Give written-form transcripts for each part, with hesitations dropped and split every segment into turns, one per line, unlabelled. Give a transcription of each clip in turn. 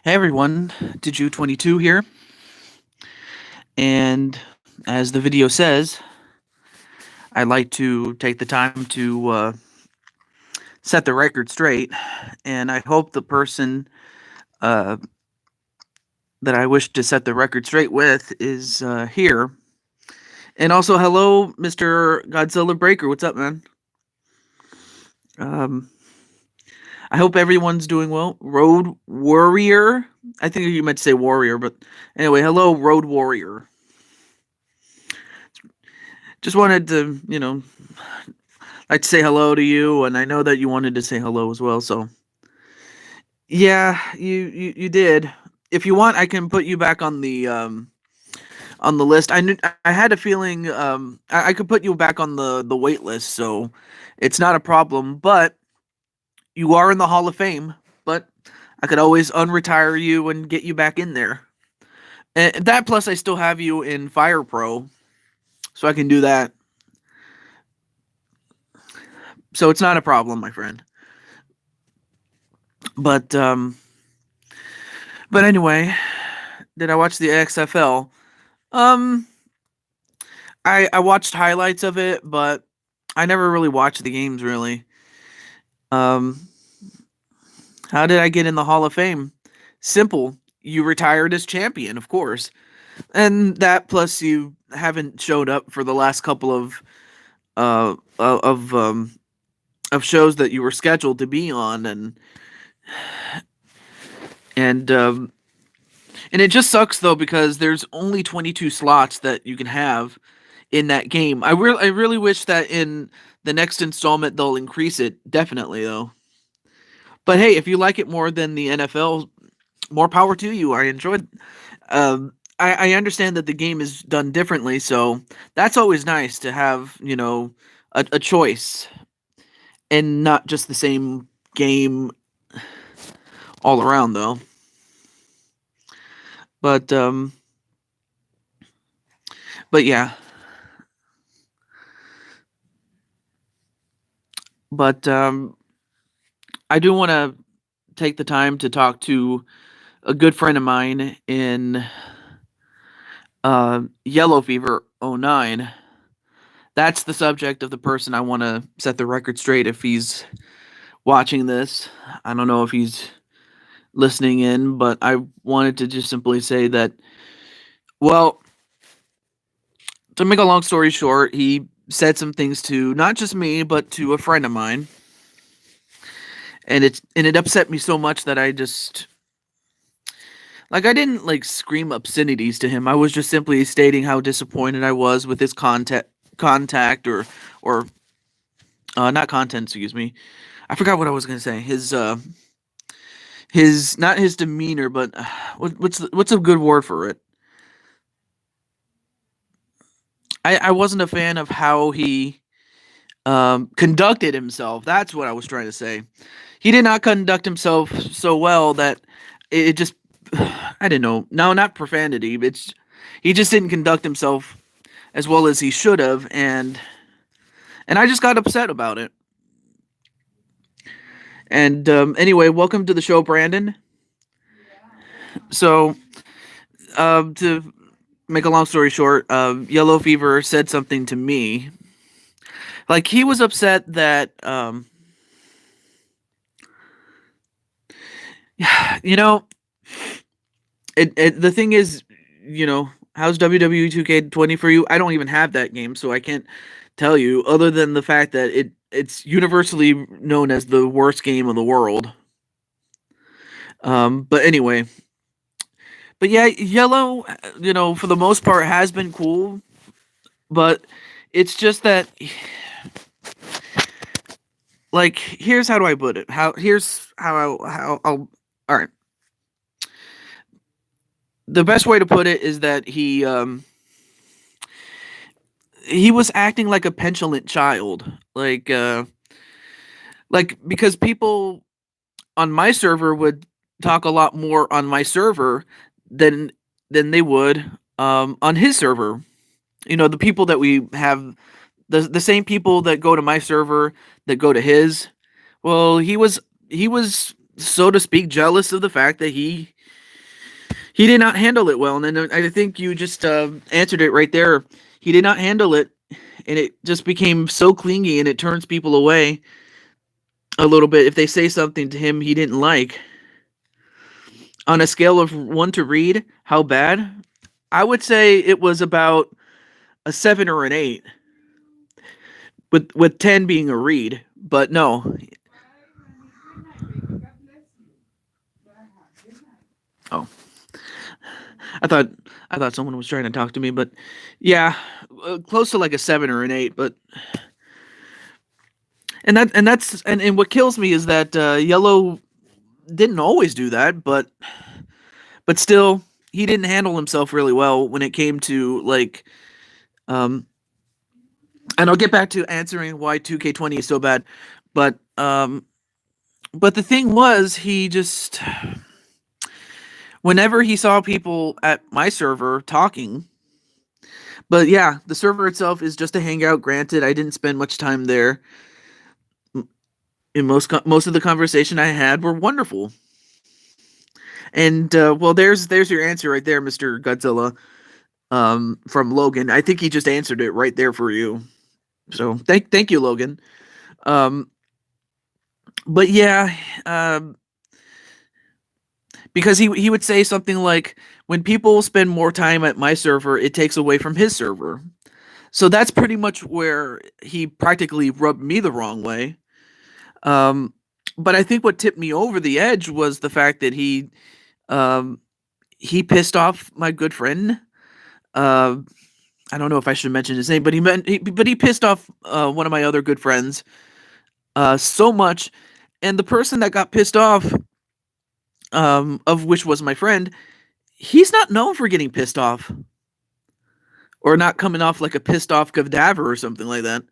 Hey everyone, TehJew22 here, and as the video says, I'd like to take the time to set the record straight, and I hope the person uh, that I wish to set the record straight with is here. And also, hello, Mr. Godzilla Breaker. What's up, man? Um, I hope everyone's doing well. Road Warrior. I think you meant to say Warrior, but anyway, hello, Road Warrior. Just wanted to, like to say hello to you, and I know that you wanted to say hello as well. So, yeah, you did. If you want, I can put you back on the list. I had a feeling I could put you back on the wait list, so it's not a problem. But you are in the Hall of Fame. But I could always unretire you and get you back in there. And that plus, I still have you in Fire Pro, so I can do that. So it's not a problem, my friend. But anyway, did I watch the XFL? Um, I watched highlights of it, but I never really watched the games really. Um, how did I get in the Hall of Fame? Simple. You retired as champion, of course. And that plus you haven't showed up for the last couple uh of um of shows that you were scheduled to be on, and it just sucks though because there's only 22 slots that you can have in that game. I really wish that in the next installment they'll increase it, definitely though. But hey, if you like it more than the NFL, more power to you. I enjoyed. I understand that the game is done differently, so that's always nice to have a choice and not just the same game all around though. But yeah. But I do want to take the time to talk to a good friend of mine in Yellow Fever '09. That's the subject of the person I want to set the record straight if he's watching this. I don't know if he's listening in, but I wanted to just simply say that, well, to make a long story short, he said some things to not just me, but to a friend of mine. And it upset me so much that I just I didn't scream obscenities to him. I was just simply stating how disappointed I was with his contact or not content, excuse me. I forgot what I was going to say. His not his demeanor, but what's a good word for it? I wasn't a fan of how he conducted himself. That's what I was trying to say. He did not conduct himself so well that it just I didn't know. No, not profanity. He just didn't conduct himself as well as he should have, and I just got upset about it. And anyway, welcome to the show, Brandon. So, to make a long story short, Yellow Fever said something to me. Like, he was upset that, the thing is, how's WWE 2K20 for you? I don't even have that game, so I can't tell you, other than the fact that it's universally known as the worst game in the world. But anyway. But yeah, Yellow, for the most part has been cool, but it's just that, here's how do I put it? Here's how I'll all right. The best way to put it is that he was acting like a petulant child, because people on my server would talk a lot more on my server than they would on his server. The people that we have, the same people that go to my server that go to his. Well, he was so to speak jealous of the fact that he He did not handle it well, and then I think you just answered it right there. He did not handle it, and it just became so clingy, and it turns people away a little bit if they say something to him he didn't like. On a scale of 1 to read, how bad? I would say it was about a 7 or an 8, with 10 being a read. But no. Oh, I thought I thought someone was trying to talk to me, but yeah, close to like a 7 or an 8. But and what kills me is that Yellow didn't always do that, but still he didn't handle himself really well when it came to like um and I'll get back to answering why 2K20 is so bad, but but the thing was he just whenever he saw people at my server talking. But yeah, the server itself is just a hangout. Granted, I didn't spend much time there. In most of the conversation I had were wonderful. And well, there's your answer right there, Mr. Godzilla, from Logan. I think he just answered it right there for you. So thank you, Logan. But yeah, because he would say something like, when people spend more time at my server, it takes away from his server. So that's pretty much where he practically rubbed me the wrong way. But I think what tipped me over the edge was the fact that he pissed off my good friend. I don't know if I should mention his name, but he pissed off one of my other good friends so much, and the person that got pissed off, of which was my friend, he's not known for getting pissed off or not coming off like a pissed off cadaver or something like that.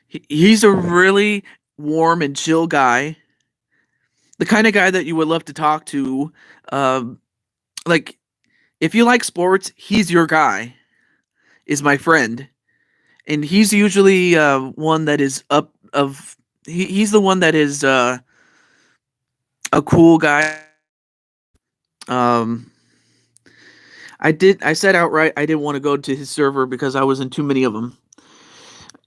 He's a really warm and chill guy, the kind of guy that you would love to talk to. Like, if you like sports, he's your guy, is my friend. And he's usually one that is he's the one that is a cool guy. I said outright I didn't want to go to his server because I was in too many of them.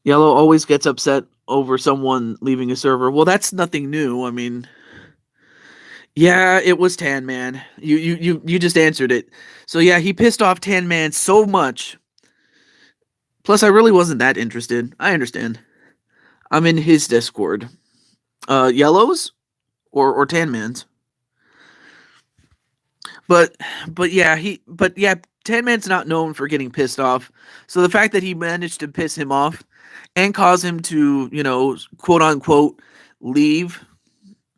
Yellow always gets upset over someone leaving a server. Well, that's nothing new. I mean, yeah, it was Tan Man. You just answered it. So yeah, he pissed off Tan Man so much. Plus, I really wasn't that interested. I understand. I'm in his Discord. Yellow's or Tan Man's. But yeah, Tan Man's not known for getting pissed off. So the fact that he managed to piss him off and cause him to, quote unquote, leave,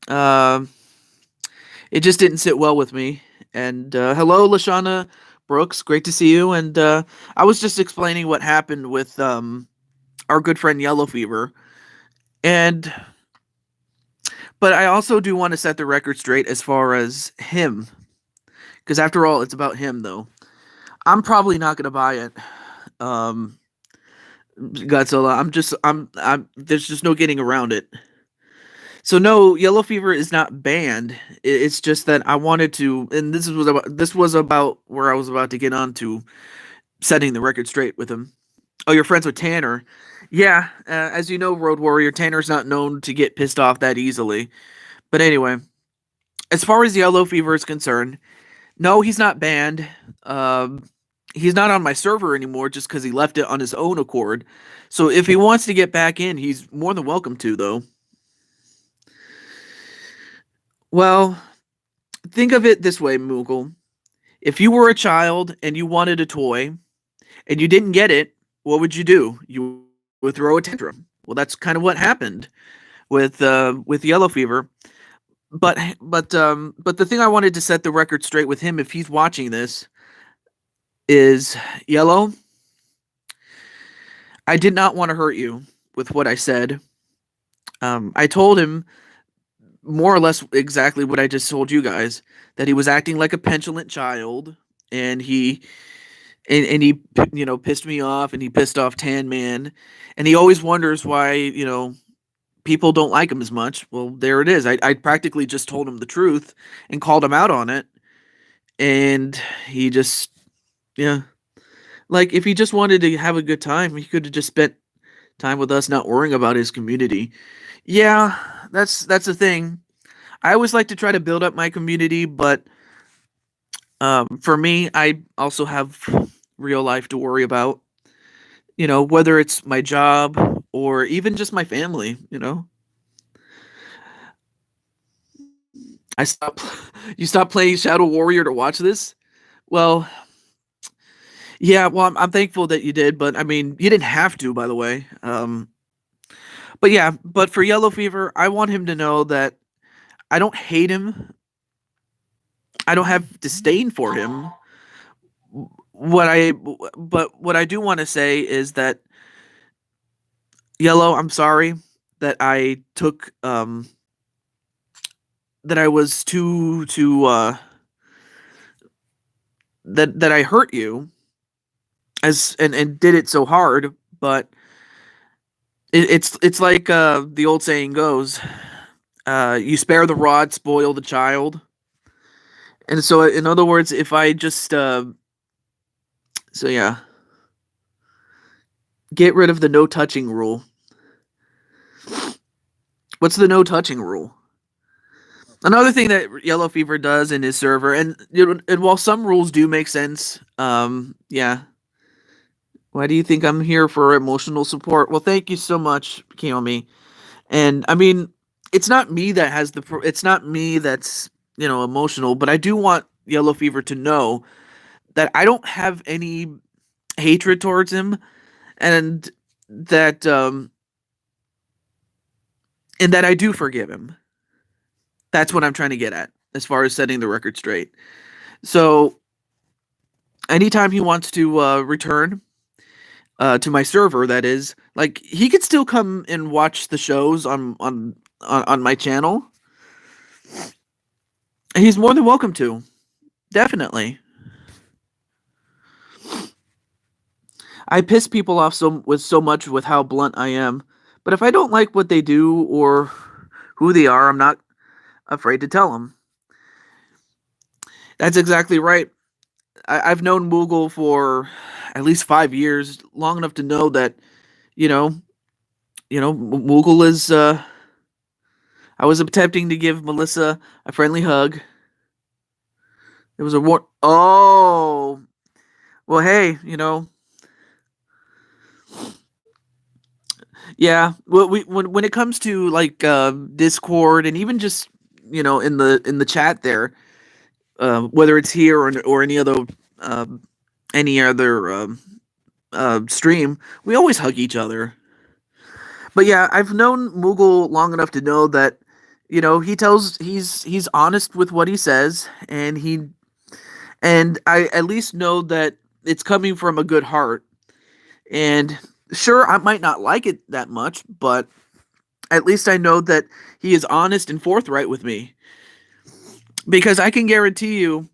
it just didn't sit well with me. And hello, Lashana Brooks, great to see you. And I was just explaining what happened with our good friend Yellow Fever. But I also do want to set the record straight as far as him. Because after all, it's about him, though. I'm probably not going to buy it. Godzilla, I'm there's just no getting around it. So no, Yellow Fever is not banned. It's just that I wanted to, and this was about where I was about to get on to setting the record straight with him. Oh, you're friends with Tanner. Yeah, as you know, Road Warrior, Tanner's not known to get pissed off that easily. But anyway, as far as Yellow Fever is concerned, no, he's not banned. He's not on my server anymore just because he left it on his own accord. So if he wants to get back in, he's more than welcome to, though. Well, think of it this way, Moogle. If you were a child and you wanted a toy and you didn't get it, what would you do? You would throw a tantrum. Well, that's kind of what happened with Yellow Fever. But the thing I wanted to set the record straight with him, if he's watching this, is Yellow. I did not want to hurt you with what I said. I told him more or less exactly what I just told you guys, that he was acting like a petulant child, and he pissed me off, and he pissed off Tan Man, and he always wonders why people don't like him as much. Well, there it is. I practically just told him the truth and called him out on it. and he just, yeah, like if he just wanted to have a good time, he could have just spent time with us, not worrying about his community. Yeah, that's the thing. I always like to try to build up my community, but for me, I also have real life to worry about. Whether it's my job or even just my family. I stop. You stop playing Shadow Warrior to watch this. Well, yeah. Well, I'm thankful that you did, but I mean, you didn't have to, by the way. But yeah, but for Yellow Fever, I want him to know that I don't hate him. I don't have disdain for him. What I but what I do want to say is that Yellow, I'm sorry that I took that I was too that I hurt you as and did it so hard, but it's like the old saying goes, you spare the rod, spoil the child. And so in other words, if I just so yeah, get rid of the no touching rule. What's the no touching rule? Another thing that Yellow Fever does in his server, and while some rules do make sense, yeah. Why do you think I'm here for emotional support? Well, thank you so much, Kiyomi. And I mean, it's not me that has it's not me that's emotional, but I do want Yellow Fever to know that I don't have any hatred towards him, and that I do forgive him. That's what I'm trying to get at as far as setting the record straight. So anytime he wants to return to my server, that is, like, he could still come and watch the shows on my channel. He's more than welcome to. Definitely. I piss people off so much with how blunt I am, but if I don't like what they do or who they are, I'm not afraid to tell them. That's exactly right. I've known Moogle for at least 5 years, long enough to know that, Moogle is. I was attempting to give Melissa a friendly hug. It was a war. Oh, well, hey, yeah. Well, when it comes to like Discord and even just in the chat there, whether it's here or any other stream, we always hug each other. But yeah, I've known Moogle long enough to know that he's honest with what he says, and I at least know that it's coming from a good heart. And sure, I might not like it that much, but at least I know that he is honest and forthright with me. Because I can guarantee you,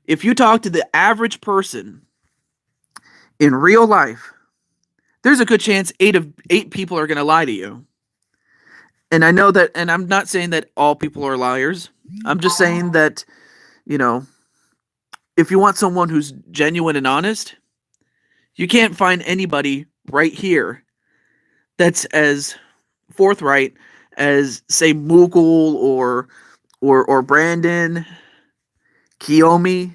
if you talk to the average person in real life, there's a good chance eight people are going to lie to you. And I know that, and I'm not saying that all people are liars. I'm just saying that, if you want someone who's genuine and honest, you can't find anybody right here that's as forthright as, say, Moogle or Brandon, Kiyomi,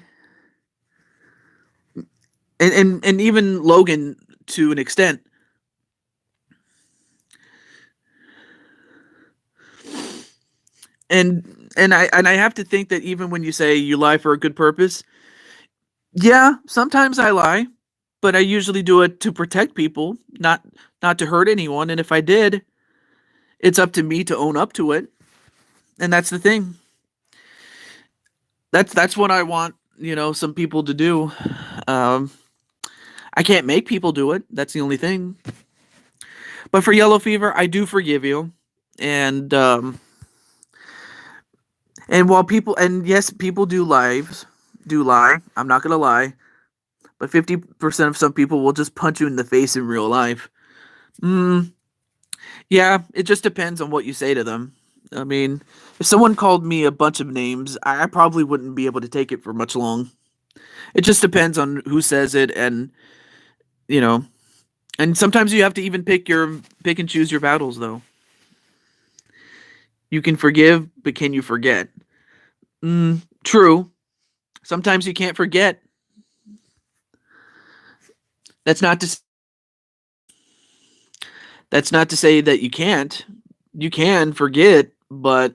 and even Logan to an extent. And I have to think that even when you say you lie for a good purpose, yeah, sometimes I lie, but I usually do it to protect people, not to hurt anyone. And if I did, it's up to me to own up to it. And that's the thing. That's what I want, some people to do. I can't make people do it. That's the only thing. But for Yellow Fever, I do forgive you. And while yes, people do lie. I'm not gonna lie. But 50% of some people will just punch you in the face in real life. Yeah, it just depends on what you say to them. I mean, if someone called me a bunch of names, I probably wouldn't be able to take it for much long. It just depends on who says it, and you know, and sometimes you have to even pick and choose your battles. Though you can forgive, but can you forget? True. Sometimes you can't forget. That's not to that's not to say that you can't. You can forget, but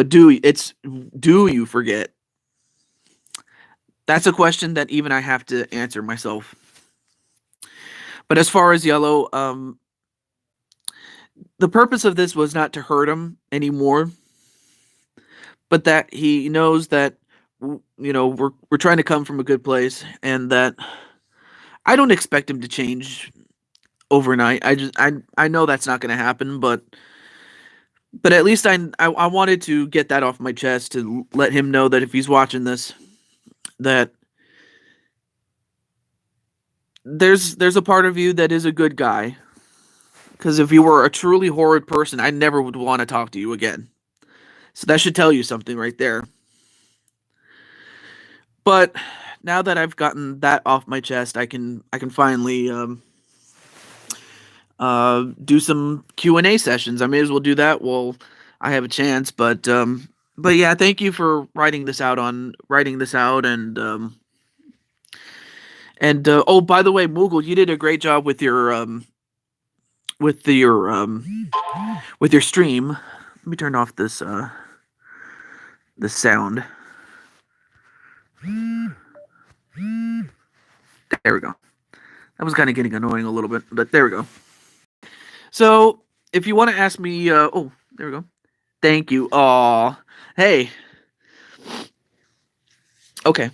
do you forget? That's a question that even I have to answer myself. But as far as Yellow, the purpose of this was not to hurt him anymore, but that he knows that we're trying to come from a good place, and that I don't expect him to change overnight. I know that's not going to happen, but at least I wanted to get that off my chest to let him know that if he's watching this, that there's a part of you that is a good guy. Because if you were a truly horrid person, I never would want to talk to you again. So that should tell you something right there. But now that I've gotten that off my chest, I can finally do some Q&A sessions. I may as well do that while I have a chance. But yeah, thank you for writing this out, and oh, by the way, Moogle, you did a great job with your with your stream. Let me turn off this sound. There we go. That was kind of getting annoying a little bit, but there we go. So, if you want to ask me, oh, there we go. Thank you. Aw, hey. Okay.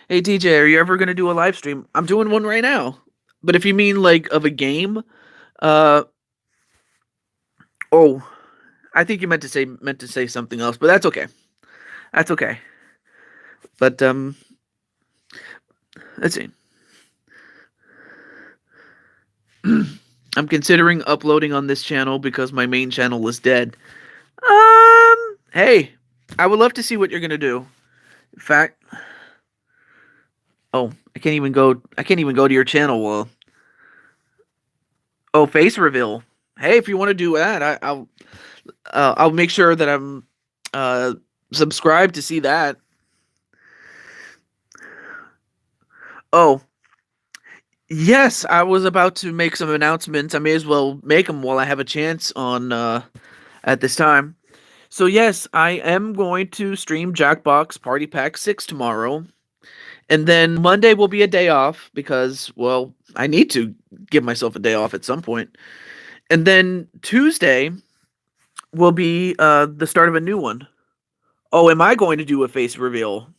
Hey, TJ, are you ever gonna do a live stream? I'm doing one right now. But if you mean like of a game, oh, I think you meant to say something else, but that's okay. That's okay. But let's see. I'm considering uploading on this channel because my main channel is dead. Hey, I would love to see what you're gonna do. In fact, oh, I can't even go to your channel. Well, oh, face reveal. Hey, if you want to do that, I'll make sure that I'm subscribed to see that. Oh, yes, I was about to make some announcements. I may as well make them while I have a chance on at this time. So yes, I am going to stream Jackbox Party Pack 6 tomorrow. And then Monday will be a day off because, well, I need to give myself a day off at some point. And then Tuesday will be the start of a new one. Oh, am I going to do a face reveal?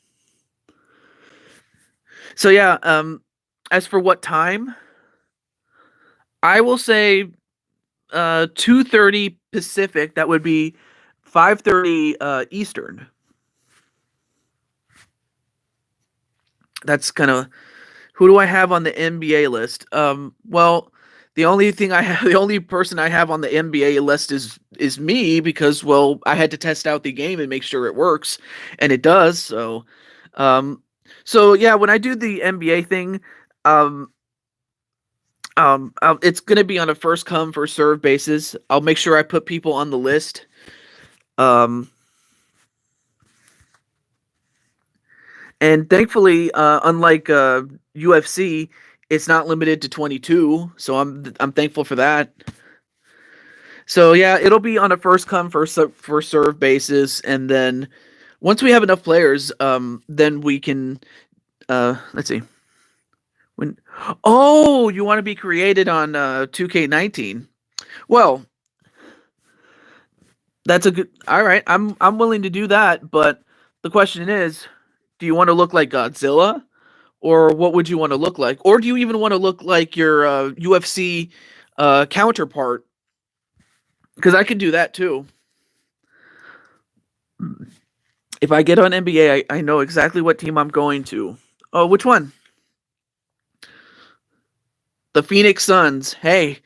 So yeah, as for what time, I will say 2:30 Pacific. That would be 5:30 Eastern. That's kind of who do I have on the NBA list? Well, the only person I have on the NBA list is me because, well, I had to test out the game and make sure it works, and it does. So yeah, when I do the NBA thing, it's gonna be on a first come first serve basis. I'll make sure I put people on the list. And thankfully, unlike UFC, it's not limited to 22, so I'm thankful for that. So yeah, it'll be on a first come first serve basis, and then once we have enough players, then we can let's see. Oh, you want to be created on 2K19? Well, that's a good. All right, I'm willing to do that, but the question is, do you want to look like Godzilla, or what would you want to look like, or do you even want to look like your UFC counterpart? Because I can do that too. If I get on NBA, I know exactly what team I'm going to. Oh, which one? The Phoenix Suns. Hey,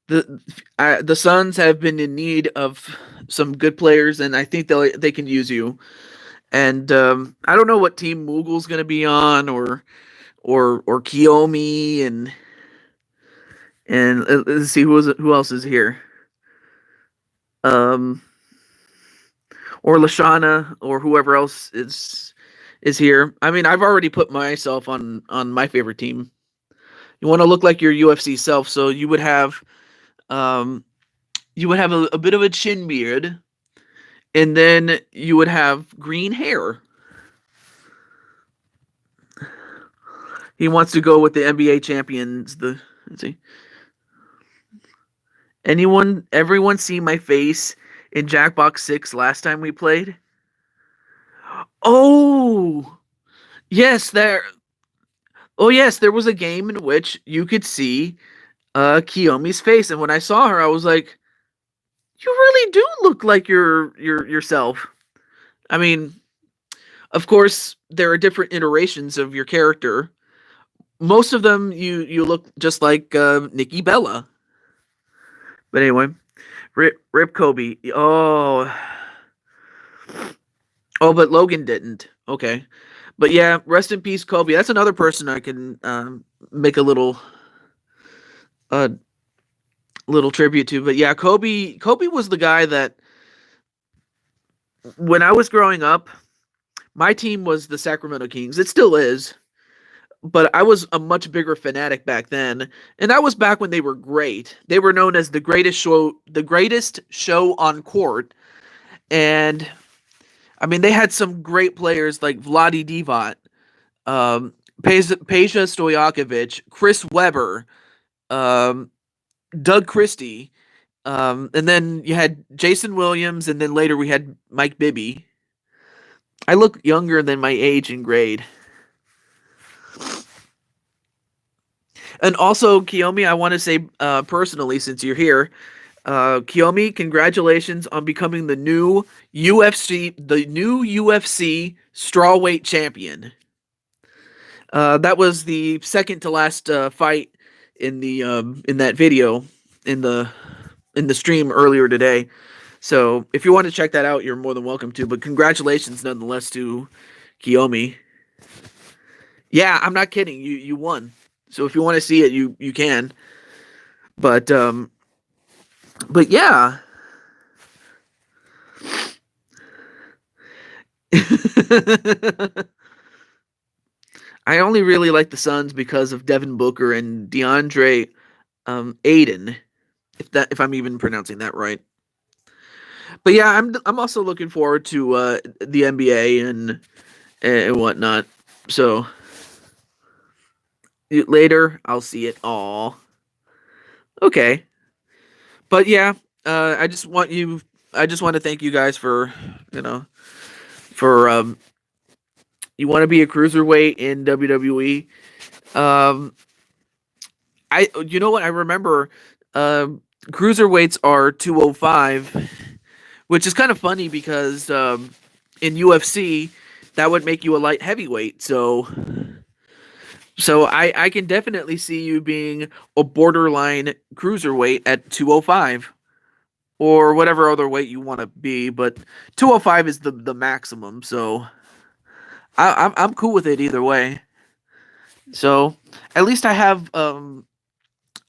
the Suns have been in need of some good players, and I think they can use you. And I don't know what team Mughal's going to be on, or Kiyomi, and let's see who else is here. Um, or Lashana, or whoever else is here. I mean, I've already put myself on my favorite team. You want to look like your UFC self, so um you would have a bit of a chin beard, and then you would have green hair. He wants to go with the NBA champions. Let's see. Everyone see my face in Jackbox 6 last time we played? Oh, yes, there was a game in which you could see Kiyomi's face, and when I saw her, I was like, "You really do look like yourself." I mean, of course, there are different iterations of your character. Most of them, you look just like Nikki Bella. But anyway, Rip Kobe. But Logan didn't. Okay, but yeah, rest in peace, Kobe. That's another person I can make a uh, little tribute to. But yeah, Kobe was the guy that when I was growing up, my team was the Sacramento Kings. It still is, but I was a much bigger fanatic back then, and that was back when they were great. They were known as the greatest show on court, and I mean they had some great players like Vladi Divac, Peja Stojakovic, Chris Webber, um, Doug Christie, and then you had Jason Williams, and then later we had Mike Bibby. I look younger than my age and grade. And also, Kiyomi, I want to say personally, since you're here, Kiyomi, congratulations on becoming the new UFC strawweight champion. That was the second to last fight in that video in the stream earlier today. So if you want to check that out, you're more than welcome to. But congratulations nonetheless to Kiyomi. Yeah, I'm not kidding. You won. So if you want to see it, you can. But yeah. I only really like the Suns because of Devin Booker and DeAndre Aiden, if I'm even pronouncing that right. But yeah, I'm also looking forward to the NBA and whatnot. So later I'll see it all. Okay. But yeah, I just want to thank you guys for for you want to be a cruiserweight in WWE. Um, you know what, I remember cruiserweights are 205, which is kind of funny because in UFC that would make you a light heavyweight. So I can definitely see you being a borderline cruiserweight at 205 or whatever other weight you want to be, but 205 is the maximum. So I'm cool with it either way. So at least I have a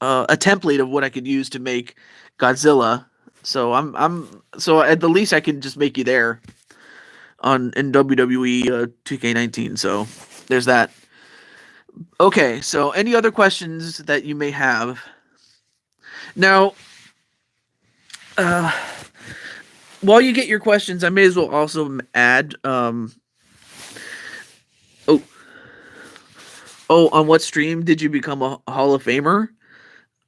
template of what I could use to make Godzilla. So at the least I can just make you there in WWE 2K19. So there's that. Okay, so any other questions that you may have? Now, uh, while you get your questions, I may as well also add. Oh, on what stream did you become a Hall of Famer?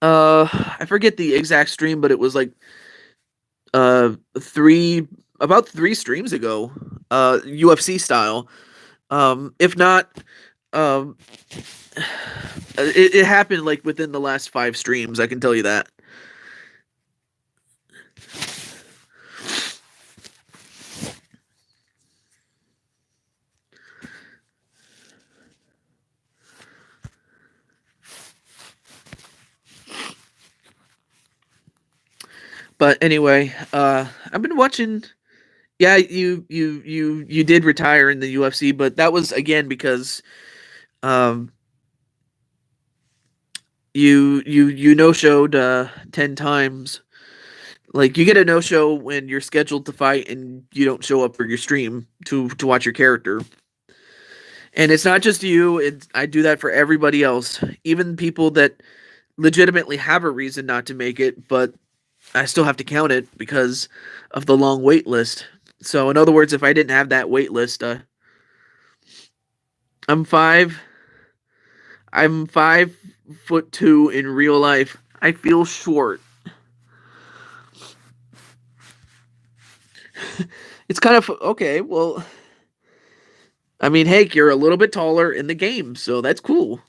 I forget the exact stream, but it was like uh three about 3 streams ago, UFC style. If not, um, it happened like within the last 5 streams. I can tell you that. But anyway, I've been watching. Yeah, you did retire in the UFC, but that was again because um you no showed 10 times. Like you get a no show when you're scheduled to fight and you don't show up for your stream to watch your character. And it's not just you, I do that for everybody else. Even people that legitimately have a reason not to make it, but I still have to count it because of the long wait list. So in other words, if I didn't have that wait list, I'm five I'm 5'2" in real life. I feel short. It's kind of okay. Well, I mean, Hank, you're a little bit taller in the game, so that's cool.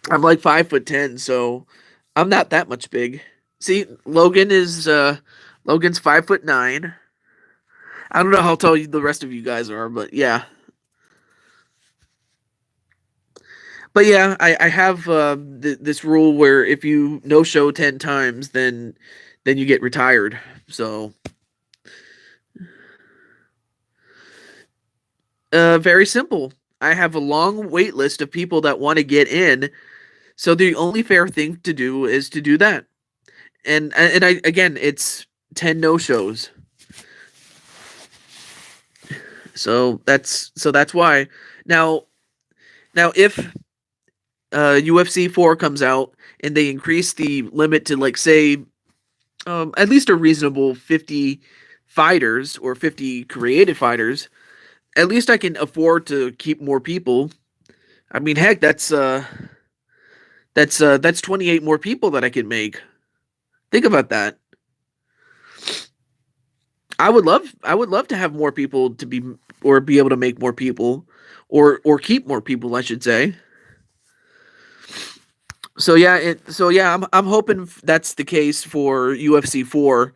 I'm like 5'10", so I'm not that much big. See, Logan's 5'9". I don't know how tall the rest of you guys are, but yeah. But yeah, I have this rule where if you no show 10 times, then you get retired. So very simple. I have a long wait list of people that want to get in. So the only fair thing to do is to do that. And I again, it's 10 no shows. So that's why. Now now if UFC 4 comes out and they increase the limit to like say at least a reasonable 50 fighters or 50 creative fighters, at least I can afford to keep more people. I mean, heck, that's 28 more people that I can make. Think about that. I would love to have more people to be or be able to make more people or keep more people, I should say. So yeah, I'm hoping that's the case for UFC 4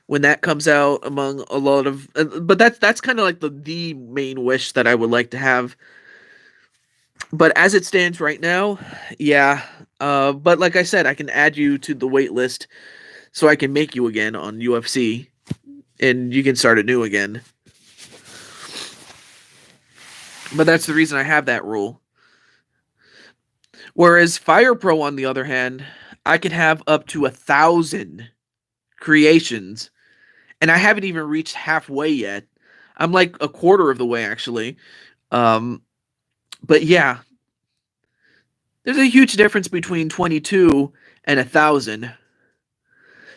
when that comes out among a lot of but that's kind of like the main wish that I would like to have. But as it stands right now, yeah. But like I said, I can add you to the wait list so I can make you again on UFC and you can start anew again. But that's the reason I have that rule. Whereas Fire Pro, on the other hand, I can have up to 1,000 creations, and I haven't even reached halfway yet. I'm like a quarter of the way, actually. Um, but yeah, there's a huge difference between 22 and 1,000.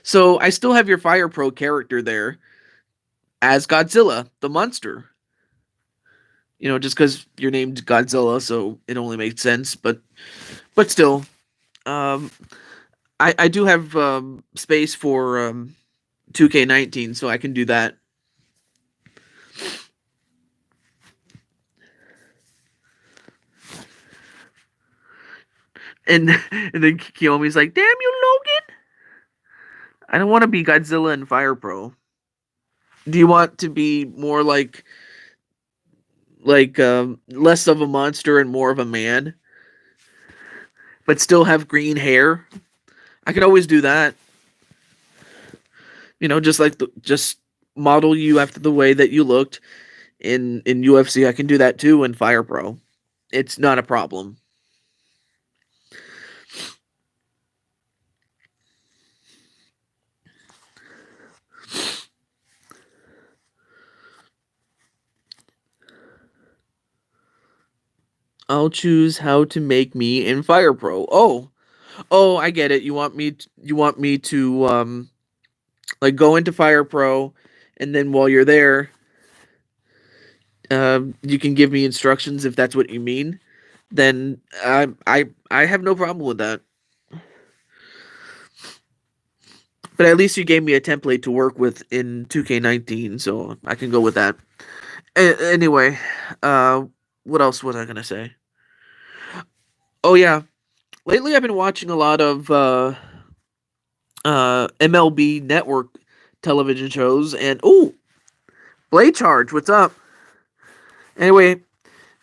So I still have your Fire Pro character there as Godzilla, the monster. You know, just because you're named Godzilla, so it only makes sense. But still, um, I do have space for 2K19, so I can do that. And and then Kiyomi's like, "Damn you, Logan! I don't want to be Godzilla and Fire Pro. Do you want to be more like less of a monster and more of a man, but still have green hair? I could always do that. You know, just model you after the way that you looked in UFC. I can do that too in Fire Pro. It's not a problem. I'll choose how to make me in Fire Pro. Oh, I get it. You want me to like go into Fire Pro, and then while you're there, you can give me instructions if that's what you mean. Then I have no problem with that. But at least you gave me a template to work with in 2K19, so I can go with that. Anyway, uh, what else was I gonna say? Oh yeah, lately I've been watching a lot of MLB Network television shows, and oh, Blade Charge, what's up? Anyway,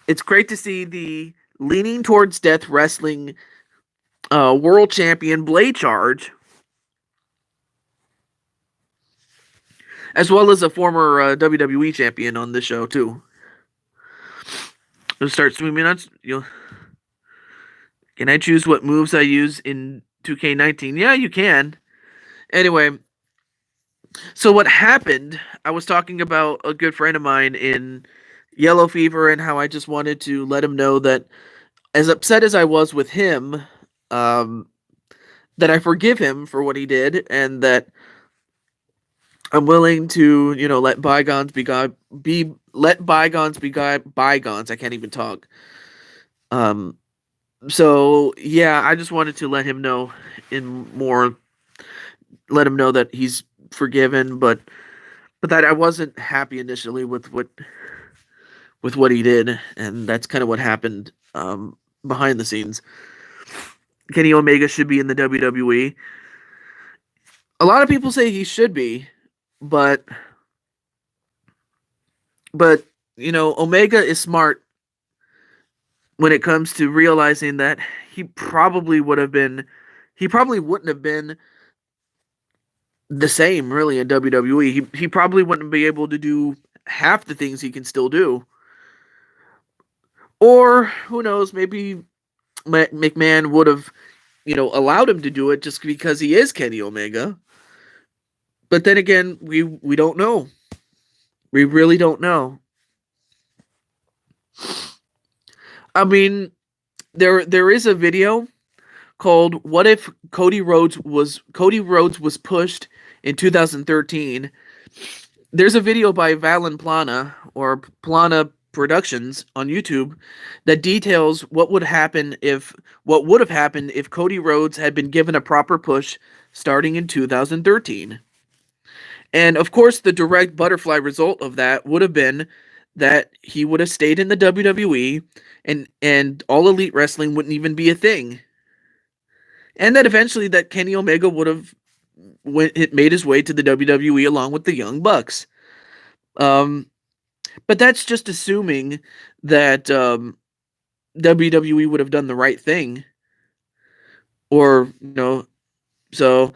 it's great to see the leaning towards death wrestling world champion Blade Charge. as well as a former WWE champion on this show too. It'll start swimming nuts. Can I choose what moves I use in 2K19? Yeah, you can. Anyway, so what happened? I was talking about a good friend of mine in Yellow Fever and how I just wanted to let him know that, as upset as I was with him, um, that I forgive him for what he did, and that I'm willing to, let bygones let bygones be bygones. I can't even talk. Um, so yeah, I just wanted to let him know that he's forgiven, but that I wasn't happy initially with what he did, and that's kind of what happened behind the scenes. Kenny Omega should be in the WWE. A lot of people say he should be, but Omega is smart when it comes to realizing that he probably wouldn't have been the same really in WWE. He probably wouldn't be able to do half the things he can still do. Or who knows, maybe McMahon would have, allowed him to do it just because he is Kenny Omega. But then again, we don't know. We really don't know. I mean, there is a video called "What If Cody Rhodes Was Pushed in 2013." There's a video by Valen Plana or Plana Productions on YouTube that details what would have happened if Cody Rhodes had been given a proper push starting in 2013. And of course, the direct butterfly result of that would have been that he would have stayed in the WWE, and All Elite Wrestling wouldn't even be a thing. And that eventually that Kenny Omega would have made his way to the WWE along with the Young Bucks. But that's just assuming that WWE would have done the right thing. Or, so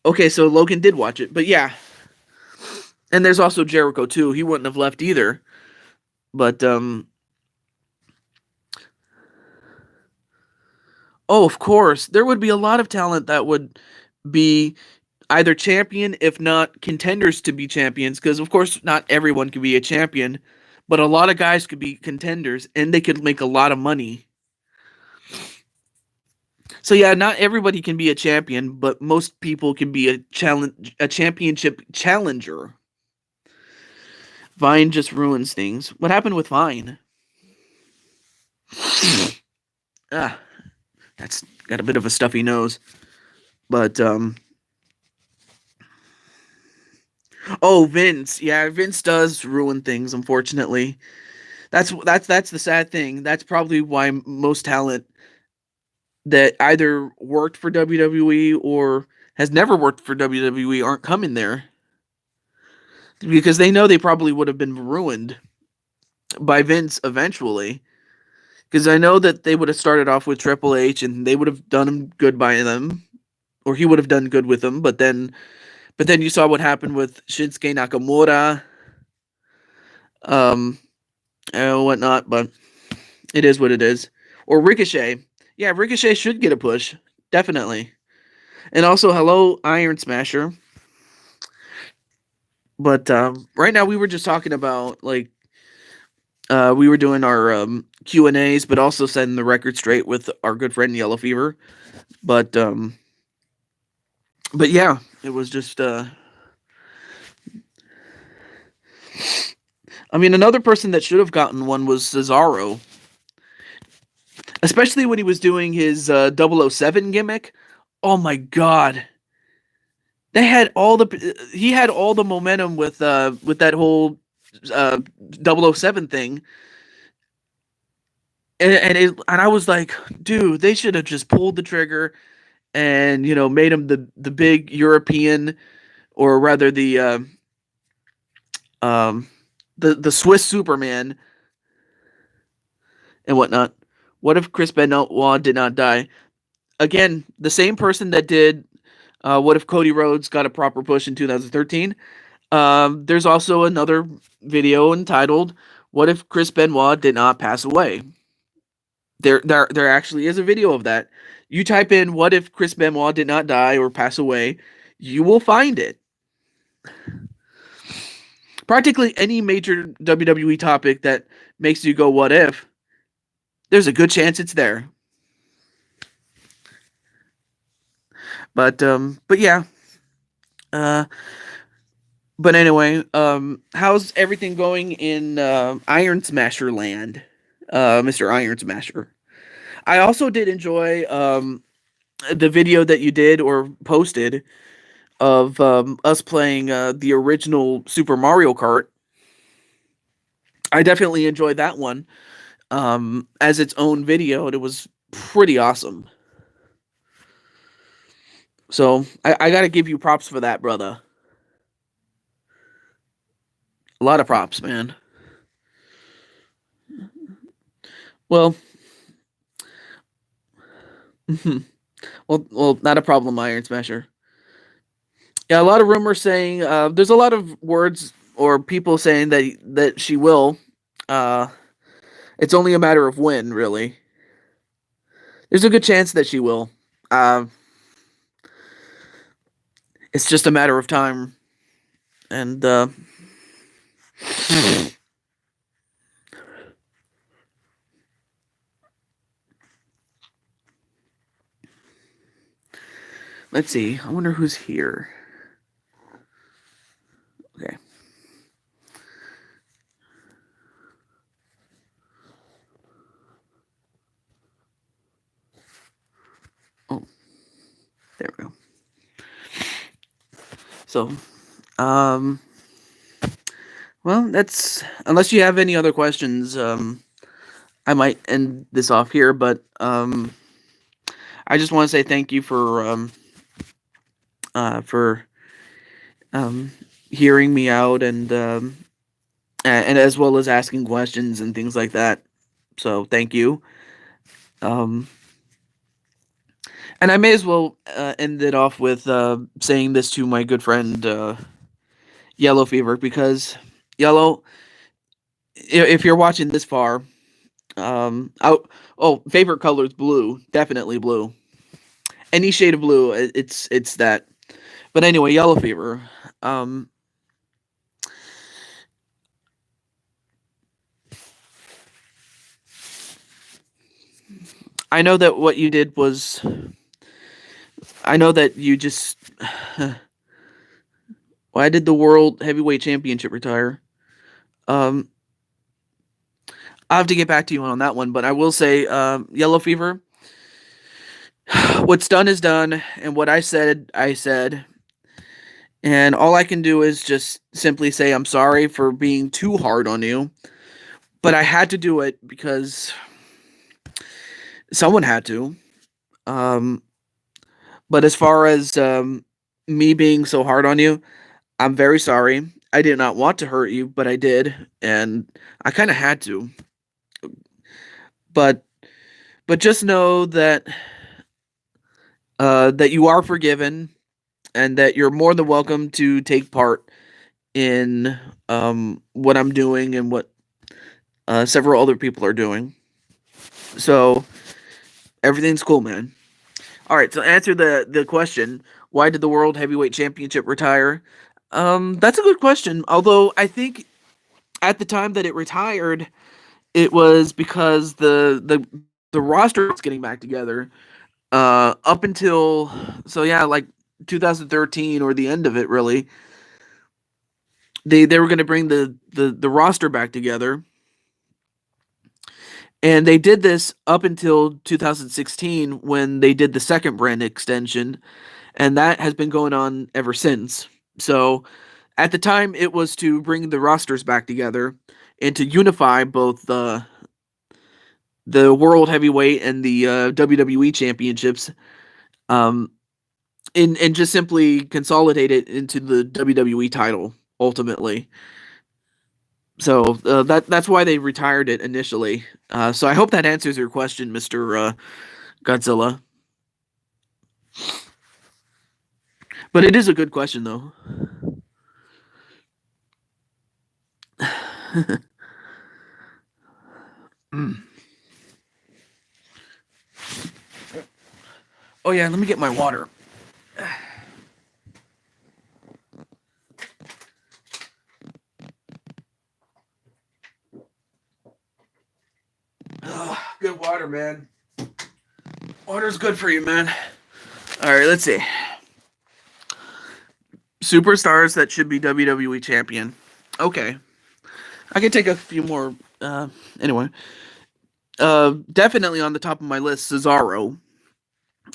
Logan did watch it. But yeah. And there's also Jericho too. He wouldn't have left either. But of course, there would be a lot of talent that would be either champion, if not contenders to be champions, because of course not everyone could be a champion, but a lot of guys could be contenders and they could make a lot of money. So yeah, not everybody can be a champion, but most people can be a championship challenger. Vine just ruins things. What happened with Vine? That's got a bit of a stuffy nose. But Vince. Yeah, Vince does ruin things, unfortunately. That's the sad thing. That's probably why most talent that either worked for WWE or has never worked for WWE aren't coming there. Because they know they probably would have been ruined by Vince eventually. Because I know that they would have started off with Triple H and they would have done him good by them. Or he would have done good with them. But then you saw what happened with Shinsuke Nakamura. And whatnot. But it is what it is. Or Ricochet. Yeah, Ricochet should get a push. Definitely. And also, hello, Iron Smasher. But right now we were just talking about, like, we were doing our Q&As, but also setting the record straight with our good friend Yellow Fever. But yeah, it was just... I mean, another person that should have gotten one was Cesaro. Especially when he was doing his 007 gimmick. Oh my god. He had all the momentum with that whole 007 thing. And I was like, dude, they should have just pulled the trigger and, made him the big European, or rather the Swiss Superman and whatnot. What if Chris Benoit did not die? Again, the same person that did What If Cody Rhodes got a proper push in 2013? There's also another video entitled "What if Chris Benoit did not pass away?" There actually is a video of that. You type in "What if Chris Benoit did not die or pass away?" You will find it. Practically any major WWE topic that makes you go "What if?" There's a good chance it's there. But yeah. Uh, but anyway, how's everything going in Iron Smasher land, Mr. Iron Smasher? I also did enjoy the video that you did or posted of us playing the original Super Mario Kart. I definitely enjoyed that one as its own video, and it was pretty awesome. So I got to give you props for that, brother. A lot of props, man. Well, well, not a problem, Iron Smasher. Yeah, a lot of rumors saying there's a lot of words or people saying that she will. Uh, it's only a matter of when, really. There's a good chance that she will. Uh, it's just a matter of time. And let's see. I wonder who's here. Okay. Oh, there we go. So, well, that's unless you have any other questions. I might end this off here, but I just want to say thank you for hearing me out and as well as asking questions and things like that. So thank you. Um, and I may as well end it off with saying this to my good friend Yellow Fever, because Yellow, if you're watching this far, favorite color is blue, definitely blue. Any shade of blue, it's that. But anyway, Yellow Fever. Um, I know that what you did was. I know that you just. Why did the World Heavyweight Championship retire? Um, I'll have to get back to you on that one, but I will say, Yellow Fever. What's done is done, and what I said, I said. And all I can do is just simply say I'm sorry for being too hard on you. But I had to do it because someone had to. Um, but as far as me being so hard on you, I'm very sorry. I did not want to hurt you, but I did, and I kind of had to. But just know that that you are forgiven, and that you're more than welcome to take part in what I'm doing and what several other people are doing. So everything's cool, man. All right, so answer the question: why did the World Heavyweight Championship retire? That's a good question. Although I think at the time that it retired, it was because the roster was getting back together. Up until like 2013 or the end of it, really, they were going to bring the roster back together, and they did this up until 2016 when they did the second brand extension, and that has been going on ever since. So at the time, it was to bring the rosters back together and to unify both the World Heavyweight and the WWE Championships, um, and just simply consolidate it into the WWE title ultimately. So that's why they retired it initially. So I hope that answers your question, Mister Godzilla. But it is a good question, though. Mm. Oh yeah, let me get my water. Good water, man. Water's good for you, man. All right, let's see. Superstars that should be WWE champion. Okay, I can take a few more. Anyway, definitely on the top of my list, Cesaro,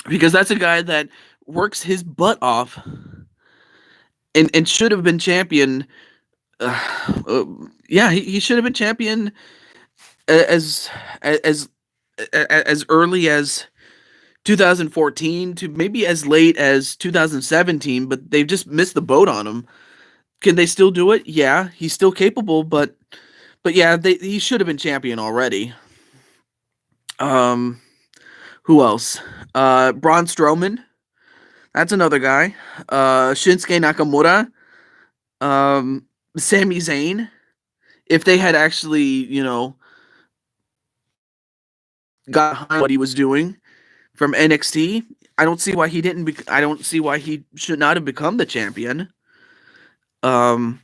because that's a guy that works his butt off and should have been champion. Yeah, he should have been champion as as as early as 2014 to maybe as late as 2017, but they've just missed the boat on him. Can they still do it? Yeah, he's still capable, but yeah, he should have been champion already. Um, who else? Braun Strowman. That's another guy. Shinsuke Nakamura. Sami Zayn. If they had actually, got behind what he was doing from NXT, I don't see why he didn't. I don't see why he should not have become the champion. Um,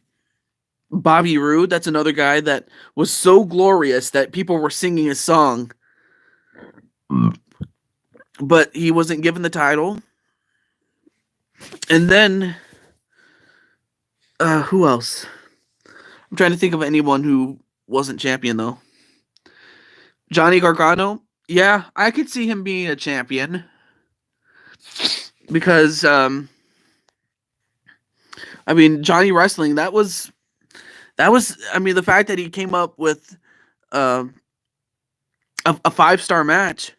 Bobby Roode. That's another guy that was so glorious that people were singing his song, but he wasn't given the title. And then, who else? I'm trying to think of anyone who wasn't champion though. Johnny Gargano. Yeah, I could see him being a champion because, I mean, Johnny Wrestling. I mean, the fact that he came up with uh, a 5-star match,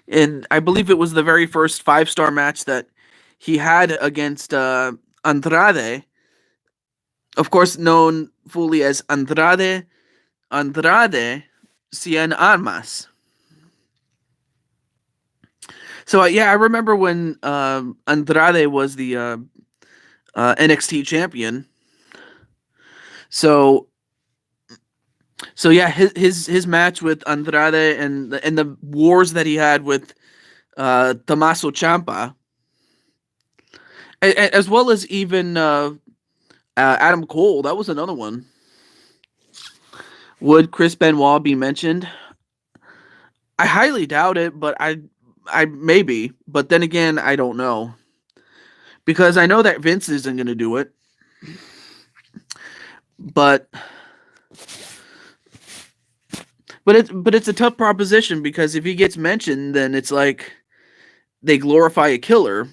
and I believe it was the very first 5-star match that he had against Andrade, of course known fully as Andrade Cien Armas. So yeah, I remember when Andrade was the NXT champion. So yeah, his match with Andrade and the wars that he had with Tommaso Ciampa, as well as even Adam Cole. That was another one. Would Chris Benoit be mentioned? I highly doubt it, but I maybe. But then again, I don't know, because I know that Vince isn't going to do it. But it's a tough proposition, because if he gets mentioned, then it's like they glorify a killer.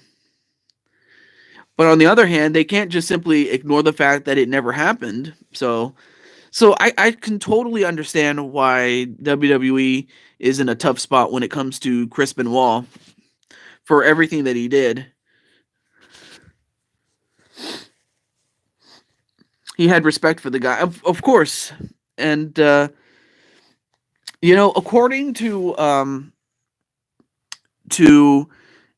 But on the other hand, they can't just simply ignore the fact that it never happened. So I can totally understand why WWE is in a tough spot when it comes to Chris Benoit for everything that he did. He had respect for the guy, of course. And according to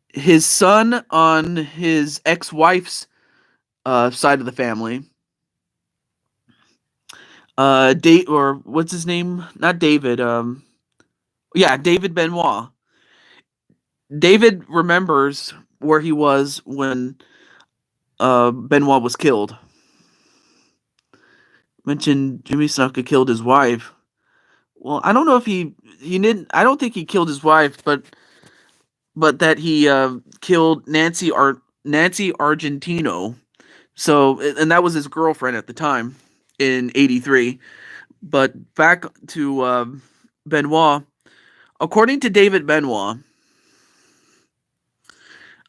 his son on his ex-wife's side of the family, or what's his name? Not David. Yeah, David Benoit. David remembers where he was when Benoit was killed. Mentioned Jimmy Snuka killed his wife. Well, I don't know if he didn't. I don't think he killed his wife, but that he killed Nancy Argentino. So, and that was his girlfriend at the time in '83. But back to Benoit. According to David Benoit,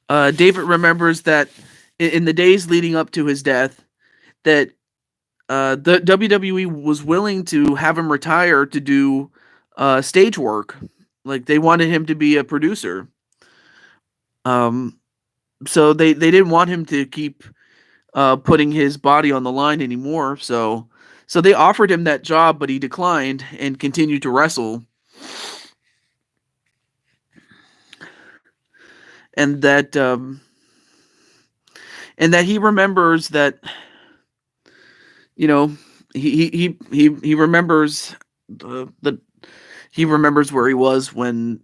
David remembers that in the days leading up to his death, that the WWE was willing to have him retire to do stage work. Like, they wanted him to be a producer. So they didn't want him to keep putting his body on the line anymore. So they offered him that job, but he declined and continued to wrestle. And that he remembers that you know, he remembers the he remembers where he was when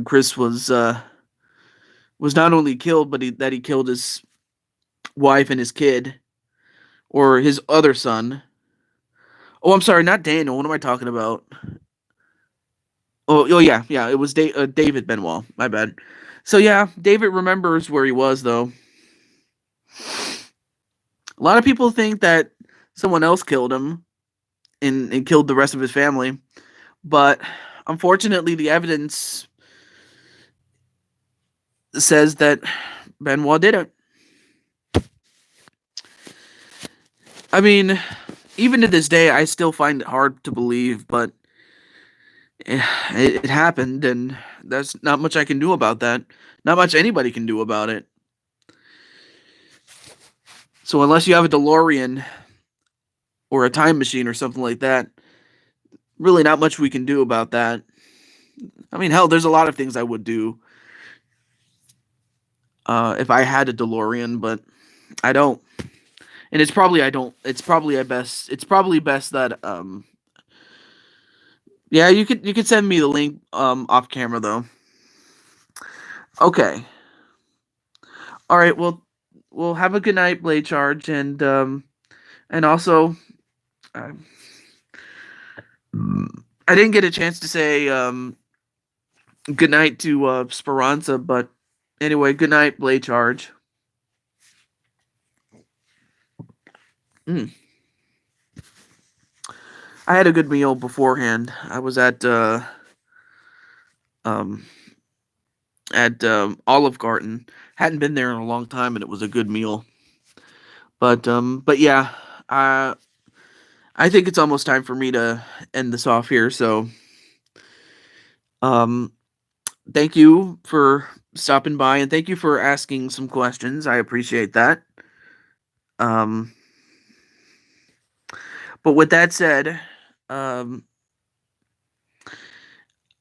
Chris was not only killed, but that he killed his wife and his kid, or his other son. Oh, I'm sorry, not Daniel. What am I talking about? Oh, yeah. It was David Benoit. My bad. So yeah, David remembers where he was, though. A lot of people think that someone else killed him and killed the rest of his family, but unfortunately, the evidence says that Benoit did it. I mean, even to this day, I still find it hard to believe, but it happened, and there's not much I can do about that. Not much anybody can do about it. So unless you have a DeLorean or a time machine or something like that, really not much we can do about that. I mean, hell, there's a lot of things I would do if I had a DeLorean, but I don't. And it's probably I don't. It's probably best. It's probably best that yeah, you could send me the link off camera though. Okay. All right. Well, have a good night, Blade Charge, and also uh, I didn't get a chance to say good night to Speranza, but anyway, good night, Blade Charge. Mm. I had a good meal beforehand. I was um at Olive Garden. Hadn't been there in a long time, and it was a good meal. But yeah, uh, I think it's almost time for me to end this off here. So um, thank you for stopping by, and thank you for asking some questions. I appreciate that. Um, but with that said, um,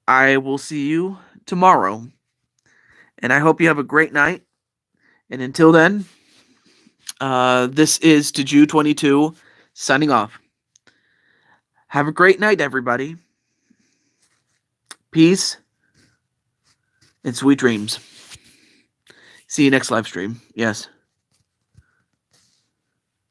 I will see you tomorrow, and I hope you have a great night. And until then, this is TehJew22 signing off. Have a great night, everybody. Peace and sweet dreams. See you next live stream. Yes.